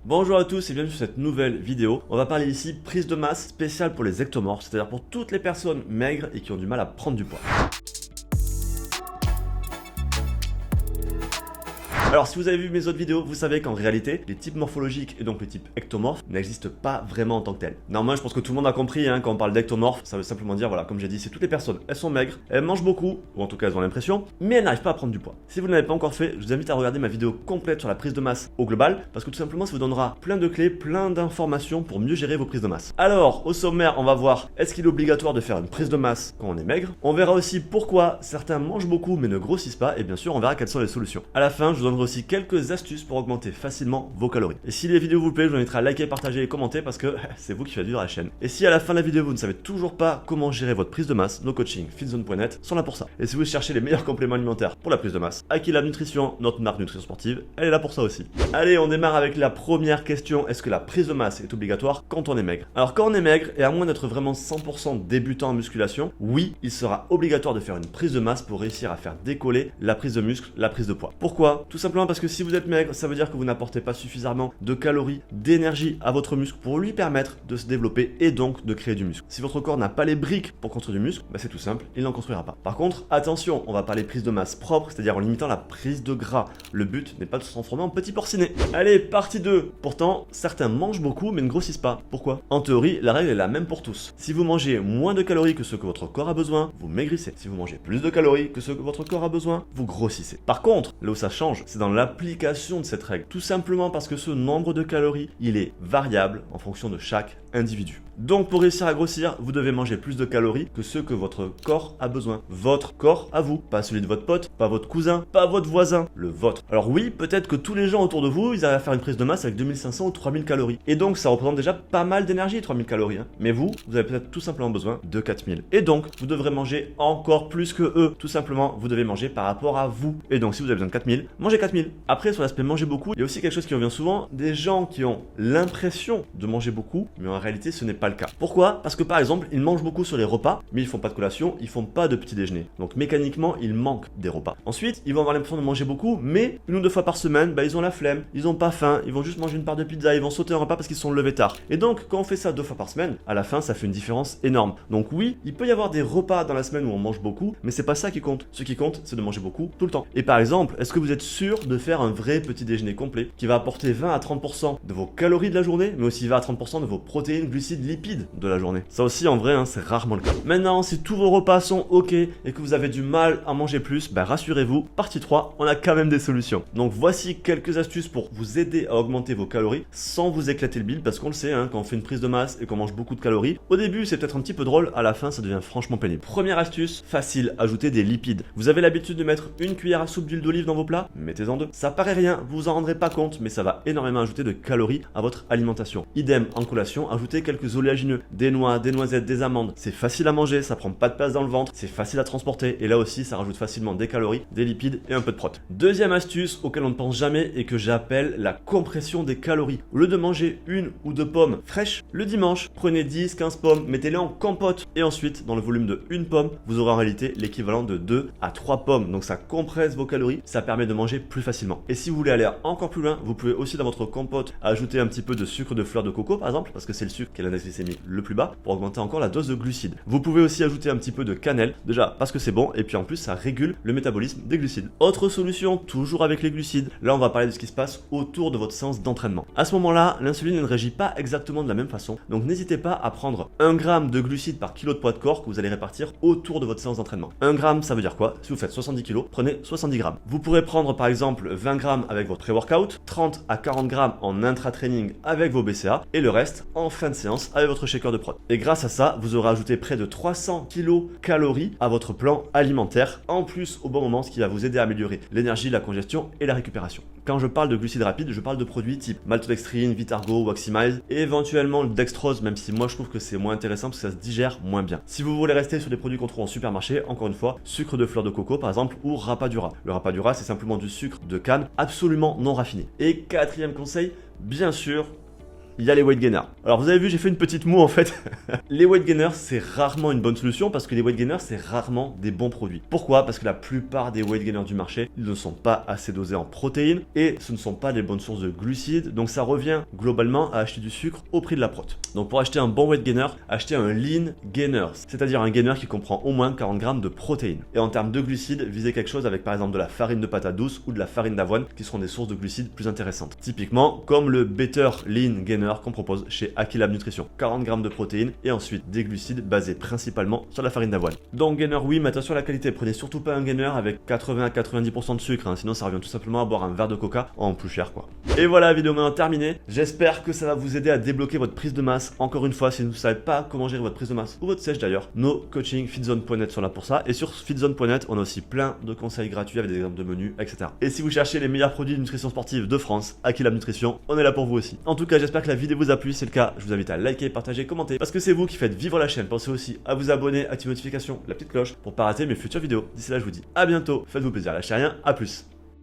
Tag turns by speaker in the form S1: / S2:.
S1: Bonjour à tous et bienvenue sur cette nouvelle vidéo. On va parler ici prise de masse spéciale pour les ectomorphes, c'est-à-dire pour toutes les personnes maigres et qui ont du mal à prendre du poids. Alors si vous avez vu mes autres vidéos, vous savez qu'en réalité, les types morphologiques et donc les types ectomorphes n'existent pas vraiment en tant que tels. Normalement, je pense que tout le monde a compris, quand on parle d'ectomorphes, ça veut simplement dire, voilà, comme j'ai dit, c'est toutes les personnes, elles sont maigres, elles mangent beaucoup, ou en tout cas elles ont l'impression, mais elles n'arrivent pas à prendre du poids. Si vous ne l'avez pas encore fait, je vous invite à regarder ma vidéo complète sur la prise de masse au global, parce que tout simplement ça vous donnera plein de clés, plein d'informations pour mieux gérer vos prises de masse. Alors, au sommaire, on va voir, est-ce qu'il est obligatoire de faire une prise de masse quand on est maigre? On verra aussi pourquoi certains mangent beaucoup mais ne grossissent pas, et bien sûr, on verra quelles sont les solutions. À la fin, je vous donnerai aussi quelques astuces pour augmenter facilement vos calories. Et si les vidéos vous plaisent, je vous inviterai à liker, partager et commenter parce que c'est vous qui faites vivre la chaîne. Et si à la fin de la vidéo vous ne savez toujours pas comment gérer votre prise de masse, nos coachings fitzone.net sont là pour ça. Et si vous cherchez les meilleurs compléments alimentaires pour la prise de masse, Aquila Nutrition, notre marque nutrition sportive, elle est là pour ça aussi. Allez, on démarre avec la première question. Est-ce que la prise de masse est obligatoire quand on est maigre? Alors quand on est maigre, et à moins d'être vraiment 100% débutant en musculation, oui, il sera obligatoire de faire une prise de masse pour réussir à faire décoller la prise de muscle, la prise de poids. Pourquoi? Tout simplement parce que si vous êtes maigre, ça veut dire que vous n'apportez pas suffisamment de calories, d'énergie à votre muscle pour lui permettre de se développer et donc de créer du muscle. Si votre corps n'a pas les briques pour construire du muscle, c'est tout simple, il n'en construira pas. Par contre, attention, on va parler prise de masse propre, c'est-à-dire en limitant la prise de gras. Le but n'est pas de se transformer en petit porcinet. Allez, partie 2. Pourtant, certains mangent beaucoup mais ne grossissent pas. Pourquoi? En théorie, la règle est la même pour tous. Si vous mangez moins de calories que ce que votre corps a besoin, vous maigrissez. Si vous mangez plus de calories que ce que votre corps a besoin, vous grossissez. Par contre, là où ça change, c'est dans l'application de cette règle. Tout simplement parce que ce nombre de calories, il est variable en fonction de chaque individu. Donc pour réussir à grossir, vous devez manger plus de calories que ce que votre corps a besoin. Votre corps à vous, pas celui de votre pote, pas votre cousin, pas votre voisin, le vôtre. Alors oui, peut-être que tous les gens autour de vous, ils arrivent à faire une prise de masse avec 2500 ou 3000 calories. Et donc ça représente déjà pas mal d'énergie, 3000 calories. Mais vous avez peut-être tout simplement besoin de 4000. Et donc, vous devrez manger encore plus que eux. Tout simplement, vous devez manger par rapport à vous. Et donc si vous avez besoin de 4000, mangez 4000. Après, sur l'aspect manger beaucoup, il y a aussi quelque chose qui revient souvent, des gens qui ont l'impression de manger beaucoup, mais en réalité ce n'est pas le cas. Pourquoi? Parce que par exemple, ils mangent beaucoup sur les repas, mais ils font pas de collation, ils font pas de petit déjeuner. Donc mécaniquement, ils manquent des repas. Ensuite, ils vont avoir l'impression de manger beaucoup, mais une ou deux fois par semaine, ils ont la flemme, ils ont pas faim, ils vont juste manger une part de pizza, ils vont sauter un repas parce qu'ils sont levés tard. Et donc, quand on fait ça 2 fois par semaine, à la fin, ça fait une différence énorme. Donc oui, il peut y avoir des repas dans la semaine où on mange beaucoup, mais c'est pas ça qui compte. Ce qui compte, c'est de manger beaucoup tout le temps. Et par exemple, est-ce que vous êtes sûr de faire un vrai petit déjeuner complet qui va apporter 20 à 30% de vos calories de la journée, mais aussi 20 à 30% de vos protéines, glucides, lipides de la journée? Ça aussi, en vrai, c'est rarement le cas. Maintenant, si tous vos repas sont ok et que vous avez du mal à manger plus, rassurez-vous, partie 3, on a quand même des solutions. Donc voici quelques astuces pour vous aider à augmenter vos calories sans vous éclater le bide, parce qu'on le sait, quand on fait une prise de masse et qu'on mange beaucoup de calories, au début c'est peut-être un petit peu drôle, à la fin ça devient franchement pénible. Première astuce, facile, ajouter des lipides. Vous avez l'habitude de mettre une cuillère à soupe d'huile d'olive dans vos plats? Mettez-en 2. Ça paraît rien, vous vous en rendrez pas compte, mais ça va énormément ajouter de calories à votre alimentation. Idem en collation, ajoutez quelques oléagineux, des noix, des noisettes, des amandes. C'est facile à manger, ça prend pas de place dans le ventre, c'est facile à transporter et là aussi ça rajoute facilement des calories, des lipides et un peu de prot. Deuxième astuce auquel on ne pense jamais et que j'appelle la compression des calories. Au lieu de manger 1 ou 2 pommes fraîches, le dimanche, prenez 10-15 pommes, mettez-les en compote et ensuite dans le volume de 1 pomme, vous aurez en réalité l'équivalent de 2 à 3 pommes. Donc ça compresse vos calories, ça permet de manger plus facilement. Et si vous voulez aller encore plus loin, vous pouvez aussi dans votre compote ajouter un petit peu de sucre de fleur de coco par exemple, parce que c'est le sucre qui a l'index glycémique le plus bas pour augmenter encore la dose de glucides. Vous pouvez aussi ajouter un petit peu de cannelle, déjà parce que c'est bon et puis en plus ça régule le métabolisme des glucides. Autre solution, toujours avec les glucides, là on va parler de ce qui se passe autour de votre séance d'entraînement. À ce moment-là, l'insuline ne réagit pas exactement de la même façon, donc n'hésitez pas à prendre 1 g de glucides par kilo de poids de corps que vous allez répartir autour de votre séance d'entraînement. 1 gramme, ça veut dire quoi? Si vous faites 70 kg, prenez 70 grammes. Vous pourrez prendre par exemple 20 grammes avec votre pré-workout, 30 à 40 grammes en intra-training avec vos BCA et le reste en fin de séance avec votre shaker de prot. Et grâce à ça, vous aurez ajouté près de 300 kcal à votre plan alimentaire, en plus au bon moment, ce qui va vous aider à améliorer l'énergie, la congestion et la récupération. Quand je parle de glucides rapides, je parle de produits type maltodextrine, Vitargo, Waximize et éventuellement le dextrose, même si moi je trouve que c'est moins intéressant parce que ça se digère moins bien. Si vous voulez rester sur des produits qu'on trouve en supermarché, encore une fois, sucre de fleur de coco par exemple ou rapadura. Le rapadura, c'est simplement du sucre de canne absolument non raffiné. Et quatrième conseil, bien sûr, il y a les weight gainers. Alors vous avez vu, j'ai fait une petite moue en fait. Les weight gainers, c'est rarement une bonne solution parce que les weight gainers, c'est rarement des bons produits. Pourquoi? Parce que la plupart des weight gainers du marché, ils ne sont pas assez dosés en protéines et ce ne sont pas des bonnes sources de glucides. Donc ça revient globalement à acheter du sucre au prix de la prot. Donc pour acheter un bon weight gainer, achetez un lean gainer, c'est-à-dire un gainer qui comprend au moins 40 grammes de protéines. Et en termes de glucides, visez quelque chose avec par exemple de la farine de patate douce ou de la farine d'avoine qui seront des sources de glucides plus intéressantes. Typiquement comme le Better Lean Gainer qu'on propose chez Aquilab Nutrition. 40 grammes de protéines et ensuite des glucides basés principalement sur la farine d'avoine. Donc gainer oui, mais attention à la qualité. Prenez surtout pas un gainer avec 80 à 90% de sucre, sinon ça revient tout simplement à boire un verre de coca en plus cher quoi. Et voilà, la vidéo maintenant terminée. J'espère que ça va vous aider à débloquer votre prise de masse. Encore une fois, si vous ne savez pas comment gérer votre prise de masse ou votre sèche d'ailleurs, nos coachings fitzone.net sont là pour ça. Et sur fitzone.net, on a aussi plein de conseils gratuits avec des exemples de menus, etc. Et si vous cherchez les meilleurs produits de nutrition sportive de France, Aquilab Nutrition, on est là pour vous aussi. En tout cas, j'espère que la vidéo vous a plu. Si c'est le cas, je vous invite à liker, partager, commenter parce que c'est vous qui faites vivre la chaîne. Pensez aussi à vous abonner, activer les notifications, la petite cloche pour pas rater mes futures vidéos. D'ici là, je vous dis à bientôt. Faites-vous plaisir, lâchez rien. À plus.